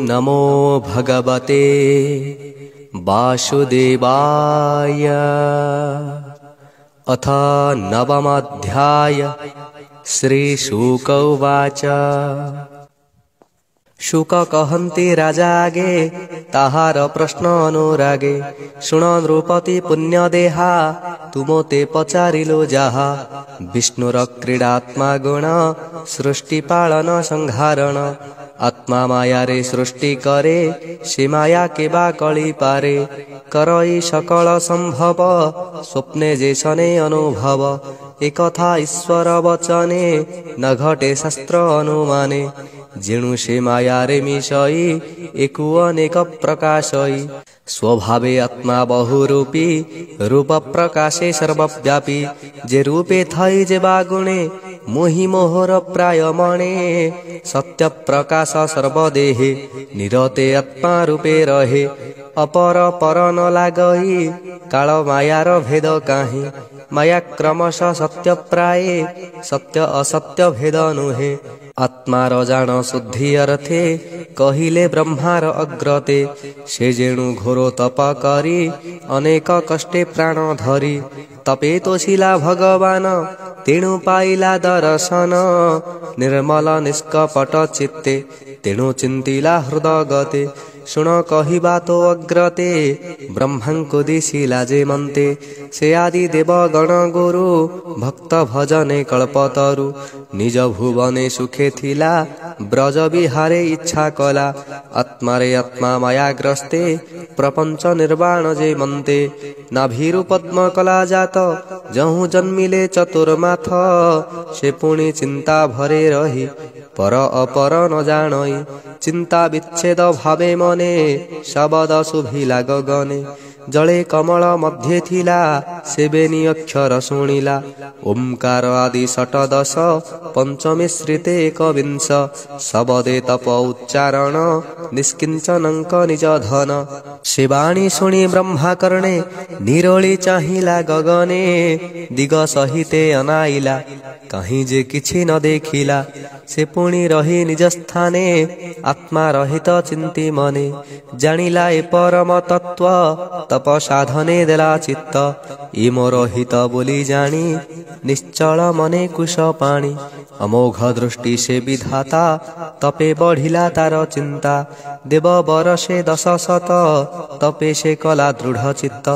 नमो भगवते वासुदेवाय। अथ नवमोऽध्याय। श्रीशुक उवाच। शुक कहन्ति राजा आगे, ताहार प्रश्न अनुरागे। शुण नृपति पुण्यदेहा, तुमते पचारिलो जाहा। विष्णुर क्रीडात्मा गुण, सृष्टि पालन संहारण। आत्मा माया रे सृष्टि करे, से माया केबा कली पारे। करई सकल संभव, स्वप्ने जेसने अनुभव। एकथा ईश्वर वचने, न घटे शास्त्र अनुमाने। जेणु से माया रे मिशई, एकु अनेक प्रकाशई। स्वभावे आत्मा बहुरूपी, रूप प्रकाशे सर्वव्यापी। जे रूपे थई जे बागुणे, मोहि मोहर प्राय मणे। सत्य प्रकाश सर्वदेहे, निरते आत्मा रूपे रहे। अपर पर न लागई, काल मायार भेद काहि। माया क्रमश सत्य प्राये, सत्य असत्य भेद नुहे। आत्मार जान शुद्धि अर्थे, कहिले ब्रह्मार अग्रते। से जेणु घोर तप करी, अनेक कष्टे प्राण धरी। तपे तोषिला भगवान, तेणु पाइला दर्शन। निर्मल निष्कपट चित्ते, तेणु चिंतिला हृदय गते। शुण कहिबा तो अग्रते, ब्रह्मांको दिशिला जे मन्ते। से आदि देव गण गुरु, भक्त भजने कल्पतरु। निज भुवने सुखे थिला, ब्रज विहारे इच्छा कला। आत्मारे आत्मा माया ग्रस्ते, प्रपंच निर्वाण जे मन्ते। नाभिरु पद्म कला जात, जहु जन्मिले चतुर्माथ। से पुणी चिंता भरे रही, पर अपर न जानई। चिंता विच्छेद भावे मने, शब्द शुभिला गगने। जले कमल मध्ये थिला, सेबेनी अक्षर शुणिला। ओंकार आदि षटदश, पंचमी श्रिते एकविंश। शबदे तप उच्चारण, निष्किंचनंक निज धन। शिवाणी शुणी ब्रह्मा कर्णे, निरोली चाहिला गगने। दिग सहिते अनाइला, कहीं जे किछि न देखिला। से पुणी रही निज स्थाने, आत्मा रहित चिंती मने। जानिला ए परम तत्व, तप साधने देला चित्त। ई मोर हित बोली जानी, निश्चल मने कुश पाणी। अमोघ दृष्टि से विधाता, तपे बढ़िला तार चिंता। देव बरसे 10 शत, तपे से कला दृढ़ चित्त।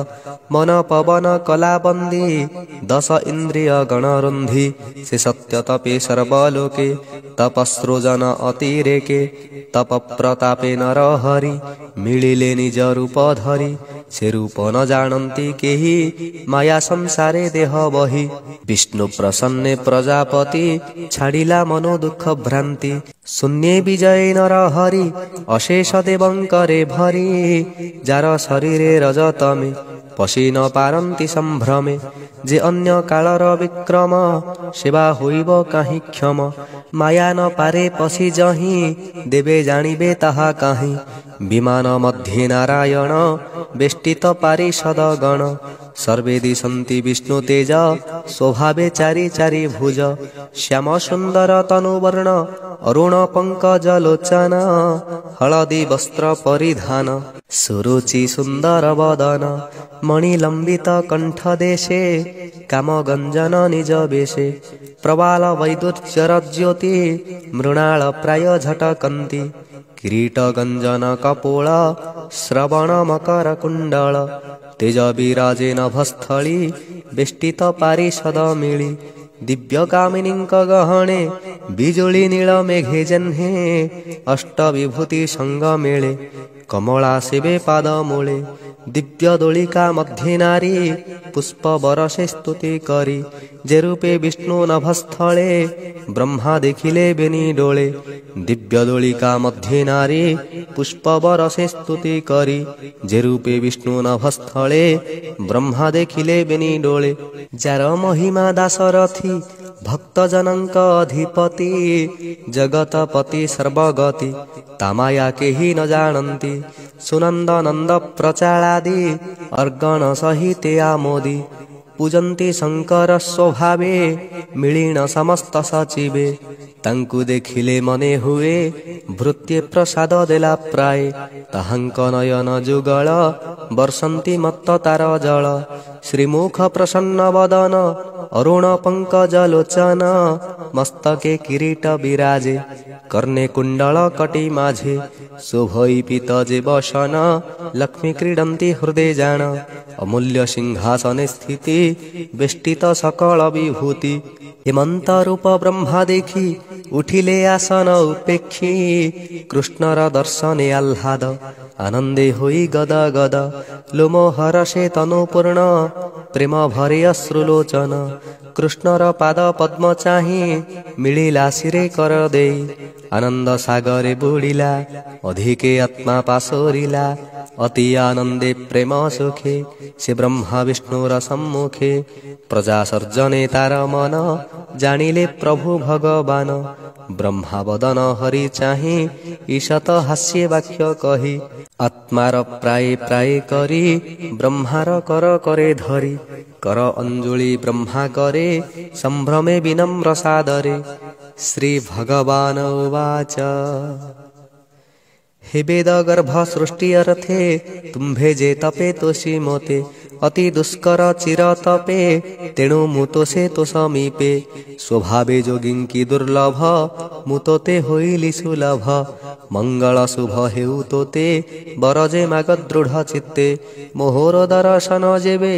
मन पवन कला बंदी, 10 इंद्रिय गण रुंधी। से सत्य तपे सर्वलोके, तपस्रोजन अतिरेके। तप प्रतापे नर हरि, मिलिले निज रूप धरी। से रूप न जानती केही, माया संसारे देह बही। विष्णु प्रसन्ने प्रजापति, छाड़िला मनो दुख भ्रांति। शून्ये विजय नर हरि, अशेष देवंकरे भरी। जार शरीरे रजतमे, पशि न पारंती संभ्रमे। जे अन्य कालर विक्रम, सेवा होइब काहि क्षम। माया न पारे पशि जहि, देवे जानिबे ताहा काहि। विमान मध्ये नारायण, बेष्टित पारिषद गण। सर्वे दिशन्ति विष्णु तेज, स्वभावे चारि चारि भुज। श्याम सुंदर तनुवर्ण, अरुण पंकज लोचन। हलदी वस्त्र परिधान, सुरुचि सुंदर वदन। मणिलंबित कंठ देशे, काम गंजन निज वेशे। प्रबाल वैदुर्यर ज्योति, मृणाल प्राय झटकंती। किरीट गंजन कपोल, श्रवण मकर कुंडल। तेज विराजे नभस्थली, बेष्टित पारिषद मिली। दिव्य कामिनींक गहणे, बिजुली नील मेघे जन्हे। अष्ट विभूति संग मेले, कमला सेवे पाद मूले। दिव्य दोलिका मध्ये नारी, पुष्प बरसे स्तुति करी। जे रूपे विष्णु नभस्थले, ब्रह्मा देखिले बेनी डोले। दिव्य दोलिका मध्ये नारी, पुष्प बरसे स्तुति करी। जे रूपे विष्णु नभस्थले, ब्रह्मा देखिले बेनी डोले। जार महिमा दासरथी, भक्त जनक अधिपति। जगतपति सर्वगति, तामाया केही न जानती। सुनंद नंद प्रचालादि, अर्गण सहिते आमोदी। ପୂଜନ୍ତି ଶଙ୍କର ସ୍ୱଭାବେ ମିଳିଣ ସମସ୍ତ ସଚିବେ। ତାଙ୍କୁ ଦେଖିଲେ ମନେ ହୁଏ ଭୃତ୍ୟେ ପ୍ରସାଦ ଦେଲା ପ୍ରାୟ। ତାହାଙ୍କ ନୟନ ଯୁଗଳ ବର୍ଷନ୍ତି ମତ୍ତ ତାର ଜଳ। ଶ୍ରୀମୁଖ ପ୍ରସନ୍ନ ବଦନ ଅରୁଣ ପଙ୍କଜ ଲୋଚନ। ମସ୍ତକେ କିରୀଟ ବିରାଜେ କର୍ଣ୍ଣେ କୁଣ୍ଡଳ କଟି ମାଝେ। ଶୋଭୈପିତ ଯେ ବସନ ଲକ୍ଷ୍ମୀ କ୍ରୀଡ଼ନ୍ତି ହୃଦେ ଜାଣ। ଅମୂଲ୍ୟ ସିଂହାସନେ ସ୍ଥିତି ବେଷ୍ଟିତ ସକଳ ବିଭୂତି। ହେମନ୍ତ ରୂପ ବ୍ରହ୍ମା ଦେଖି ଉଠିଲେ ଆସନ ଉପେକ୍ଷୀ। କୃଷ୍ଣର ଦର୍ଶନେ ଆହ୍ଲାଦ ଆନନ୍ଦେ ହୋଇ ଗଦ ଗଦ। ଲୋମୋହର ସେ ତନୁ ପୂର୍ଣ୍ଣ ପ୍ରେମ ଭରେ ଅଶ୍ରୁଲୋଚନ। କୃଷ୍ଣର ପାଦ ପଦ୍ମ ଚାହିଁ ମିଳିଲା ଶିରେ କର ଦେଇ। ଆନନ୍ଦ ସାଗରେ ବୁଡ଼ିଲା ଅଧିକେ ଆତ୍ମା ପାଶୋରିଲା। ଅତି ଆନନ୍ଦେ ପ୍ରେମ ସୁଖେ ସେ ବ୍ରହ୍ମା ବିଷ୍ଣୁର ସମ୍ମୁଖେ। ପ୍ରଜା ସର୍ଜନେ ତାର ମନ ଜାଣିଲେ ପ୍ରଭୁ ଭଗବାନ। ବ୍ରହ୍ମା ବଦନ ହରି ଚାହିଁ ଈଶତ ହାସ୍ୟ ବାକ୍ୟ କହି। ଆତ୍ମାର ପ୍ରାୟ ପ୍ରାୟ କରି ବ୍ରହ୍ମାର କର କରେ ଧରି। କର ଅଞ୍ଜଳି ବ୍ରହ୍ମା କରେ ସମ୍ଭ୍ରମେ ବିନମ୍ର ସାଦରେ। ଶ୍ରୀ ଭଗବାନ ଉବାଚ हे वेद गर्भ सृष्टि अर्थे तुम्भे जे तपे तोषी मोते। अति दुष्कर चिर तपे तेणु मुतोसे तो समीपे। स्वभावे जोगिंकी दुर्लभ मुतोते होइली सुलभ। मंगल शुभ हेउ तोते बरजे माग दृढ़ चित्ते। मोहर दर्शन जेबे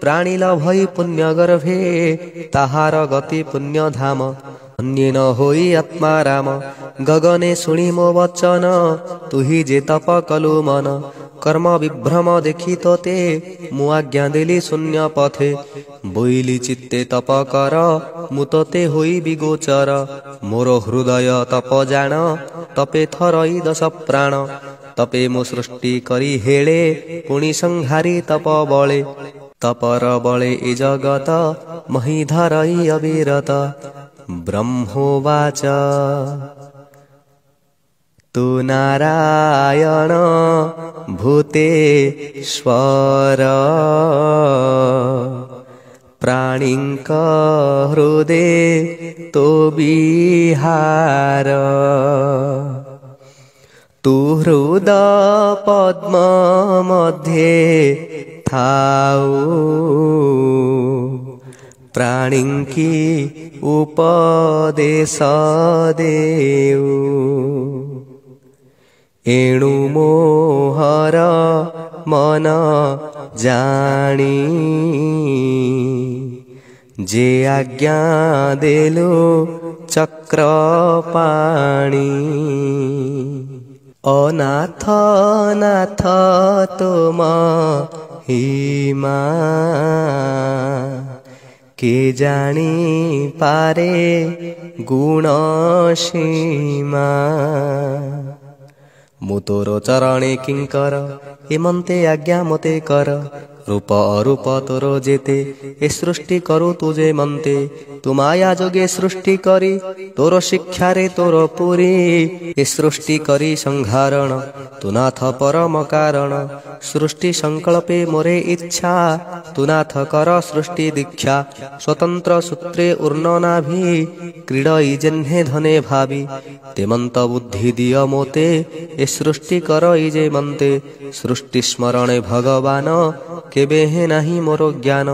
प्राणी लभई पुण्य गर्भे। ताहार गति पुण्य धाम अन्ये न होई आत्मा राम। गगने शुणी मो वचन तुही जे तप कलु मन। कर्म विभ्रम देखी तोते मु आज्ञा देली शून्य पथे। बोइली चित्ते तप कर मुतोते होई बिगोचर। मोर हृदय तप जान तपे थरई दश प्राण। तपे मो सृष्टि करी हेळे पुणी संहारी तप बळे। तपर बळे ए जगत मही धरई अविरत। ब्रह्मोवाच तु नारायण भूतेश्वर प्राणिंक हृदे तो विहार। तु हृद पद्म मध्ये थाऊ प्राणिंकी उपदेश देऊ। एणु मोहर मन जानी जे आज्ञा देलु चक्र पाणी। अनाथ नाथ तुम हिमा के जानी पारे गुण सीमा। मु तोर चरणे किंकर एमंते आज्ञा मते कर। रूप अरूप तोर जेते ए सृष्टि करू तुझे मनते। तु माया जोगे सृष्टि करी तोर शिक्षा रे तोर पुरी। ए सृष्टि करी संहारण तु नाथ परम कारण। सृष्टि संकल्पे मोरे इच्छा तु नाथ कर सृष्टि दीक्षा। स्वतंत्र सूत्रे ऊर्ण नाभि क्रीडई जेन्हे धने भावी। तेमंत बुद्धि दिय मोते ए सृष्टि करई जे मनते। सृष्टि स्मरणे भगवान केबे हे नाही मोर ज्ञान।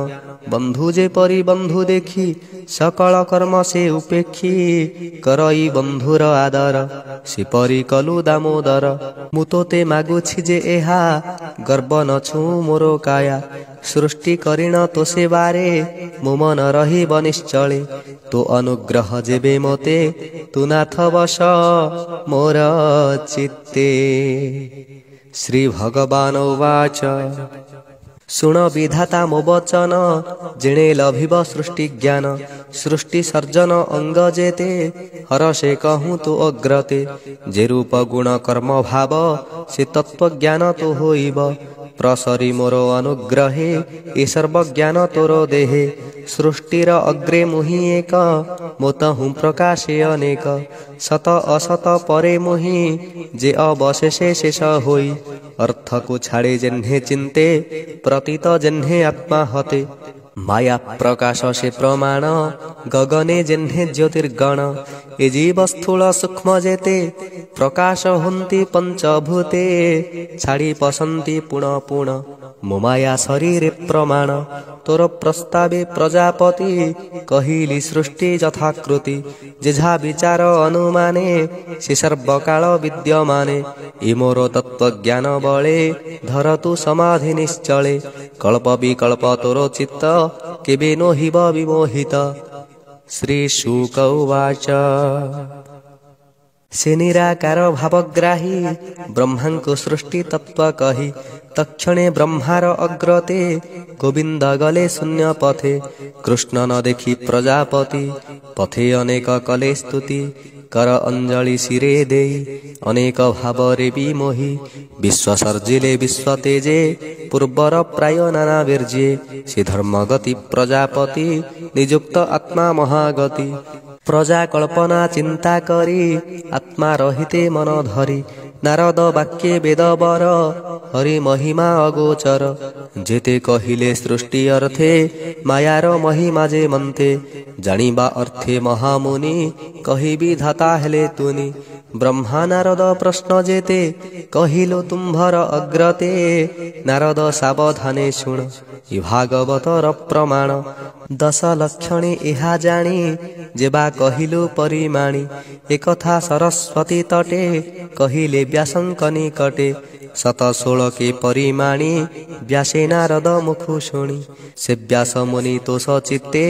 बंधु जे परी बंधु देखी सकल कर्म से उपेक्षी। करई बंधुर आदर से परी कलु दामोदर। मुतोते मागुछि जे एहा गर्व न छु मोर काया। सृष्टि करिण तो से बारे मो मन रही बनिश्चले। तो अनुग्रह जेबे मोते तु नाथ वश मोर चित्ते। श्री भगवान उवाच सुण विधाता मो वचन जिणे लभिब सृष्टि ज्ञान। सृष्टि सर्जन अंग जेते हरषे कहूँ तो अग्रते। जे रूप गुण कर्म भाव से तत्व ज्ञान तो होइब। प्रसरी मोर अनुग्रहे ए सर्व ज्ञान तोर देहे। सृष्टिर अग्रे मुहि एक मोतहु प्रकाशे अनेक। सत असत परे मुहि जे अवशेषे शेष होई। अर्थ को छाड़े जेन्हे चिंते प्रतीत जेन्हे आत्मा हते। माया प्रकाश से प्रमाण गगने जेह्ने ज्योतिर्गण ए जीव स्थूल सूक्ष्म जेते प्रकाश हुंती पंचभूते छाड़ी पसंती पुण पुण मो माया शरीरे प्रमाण तोर प्रस्तावे प्रजापति कहिली सृष्टि यथाकृति जेझा विचार अनुमाने से सर्वकाल विद्यमाने ए मोर तत्व ज्ञान बले धरतु समाधि निश्चले कल्प विकल्प तोर चित्त केबे नो हिब विमोहित। श्री शुक उवाच से निराकार भावग्राही ब्रह्मांको सृष्टि तत्व कही तक्षणे ब्रह्मार अग्रते गोविंद गले शून्य पथे कृष्ण न देखी प्रजापति पथे अनेक कले स्तुति कर अंजलि शिरे देई अनेक भावरे विमोही विश्व सर्जिले विश्व तेजे पूर्वर प्राय नाना वीर्ये से धर्मगति प्रजापति निजुक्त आत्मा महागति प्रजा कल्पना चिंता करी आत्मा रहिते मन धरी नारद वाक्ये वेदवर हरि महिमा अगोचर जेते कहिले सृष्टि अर्थे मायार महिमा जे मन्ते जानिबा अर्थे महामुनि कहि विधाता हेले तुनि ब्रह्मा नारद प्रश्न जेते कहिलो तुम्भर अग्रते नारद सावधाने शुण इ भागवतर प्रमाण 10 लक्षणे इहा जानी जेबा कहिलु परिमाणी एकथा सरस्वती तटे कहिले व्यासंक निकटे 17 के परिमाणी व्यासे नारद मुखु शुणी से व्यास मुनि तोष चित्ते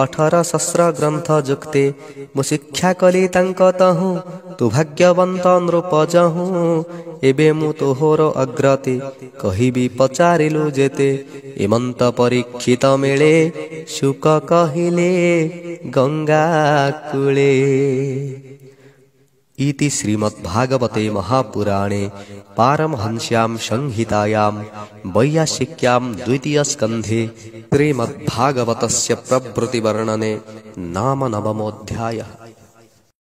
18 सहस्र ग्रंथ जुक्ते मु शिक्षा कली तांक तहु तु भाग्यवंत नृप जहु एबे मु तोहर अग्रते कहिबी पचारिलु जेते एमंत परीक्षित मेले शुक कहिले गंगा कूले। इति श्रीमद्भागवते महापुराणे पारमहंस्यां संहितायां वैयासिक्यां द्वितीय स्कन्धे श्रीमद्भागवतस्य प्रभृतिवर्णने नाम 9मोऽध्यायः।